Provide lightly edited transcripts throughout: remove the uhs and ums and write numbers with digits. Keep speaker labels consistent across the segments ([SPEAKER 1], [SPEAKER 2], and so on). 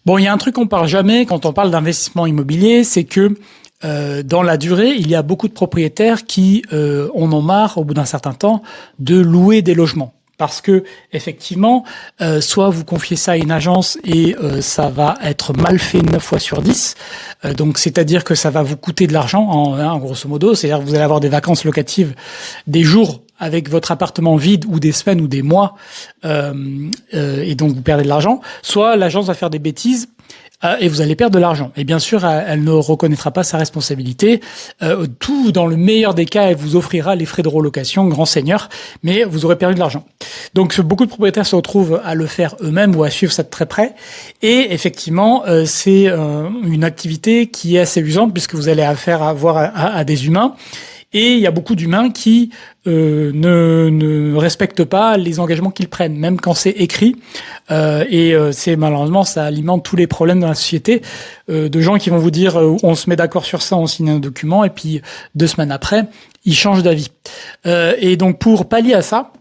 [SPEAKER 1] Bon, il y a un truc qu'on parle jamais quand on parle d'investissement immobilier, c'est que dans la durée, il y a beaucoup de propriétaires qui en ont marre, au bout d'un certain temps, de louer des logements. Parce que effectivement, soit vous confiez ça à une agence et ça va être mal fait 9 fois sur 10. Donc c'est-à-dire que ça va vous coûter de l'argent, en grosso modo. C'est-à-dire que vous allez avoir des vacances locatives, des jours avec votre appartement vide ou des semaines ou des mois, et donc vous perdez de l'argent. Soit l'agence va faire des bêtises et vous allez perdre de l'argent. Et bien sûr, elle ne reconnaîtra pas sa responsabilité. Tout, dans le meilleur des cas, elle vous offrira les frais de relocation, grand seigneur, mais vous aurez perdu de l'argent. Donc, beaucoup de propriétaires se retrouvent à le faire eux-mêmes ou à suivre ça de très près. Et effectivement, c'est une activité qui est assez usante puisque vous allez avoir à des humains. Et il y a beaucoup d'humains qui ne respectent pas les engagements qu'ils prennent, même quand c'est écrit. C'est malheureusement, ça alimente tous les problèmes dans la société, de gens qui vont vous dire on se met d'accord sur ça, on signe un document, et puis 2 semaines après, ils changent d'avis. Et donc pour pallier à ça,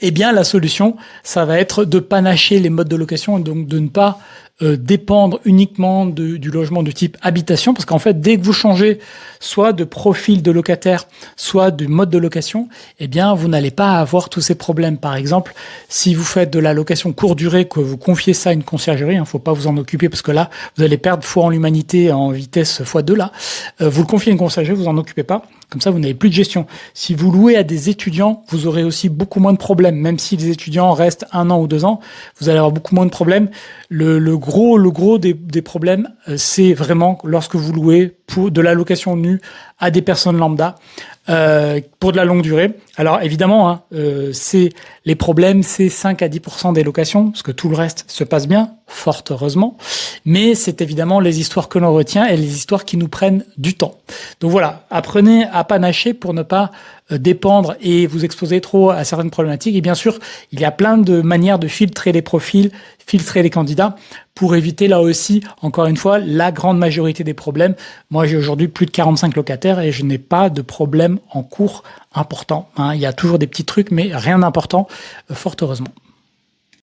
[SPEAKER 1] eh bien la solution, ça va être de panacher les modes de location, et donc de ne pas dépendre uniquement du logement de type habitation, parce qu'en fait, dès que vous changez soit de profil de locataire, soit de mode de location, eh bien, vous n'allez pas avoir tous ces problèmes. Par exemple, si vous faites de la location courte durée, que vous confiez ça à une conciergerie, faut pas vous en occuper, parce que là, vous allez perdre foi en l'humanité en vitesse x2, là. Vous le confiez à une conciergerie, vous en occupez pas. Comme ça, vous n'avez plus de gestion. Si vous louez à des étudiants, vous aurez aussi beaucoup moins de problèmes. Même si les étudiants restent 1 an ou 2 ans, vous allez avoir beaucoup moins de problèmes. Le gros des problèmes, c'est vraiment lorsque vous louez pour de la location nue à des personnes lambda, pour de la longue durée. Alors évidemment, les problèmes, c'est 5 à 10% des locations, parce que tout le reste se passe bien, fort heureusement. Mais c'est évidemment les histoires que l'on retient et les histoires qui nous prennent du temps. Donc voilà, apprenez à panacher pour ne pas dépendre et vous exposer trop à certaines problématiques. Et bien sûr, il y a plein de manières de filtrer les profils, filtrer les candidats pour éviter là aussi, encore une fois, la grande majorité des problèmes. Moi, j'ai aujourd'hui plus de 45 locataires et je n'ai pas de problème en cours important. Il y a toujours des petits trucs, mais rien d'important, fort heureusement.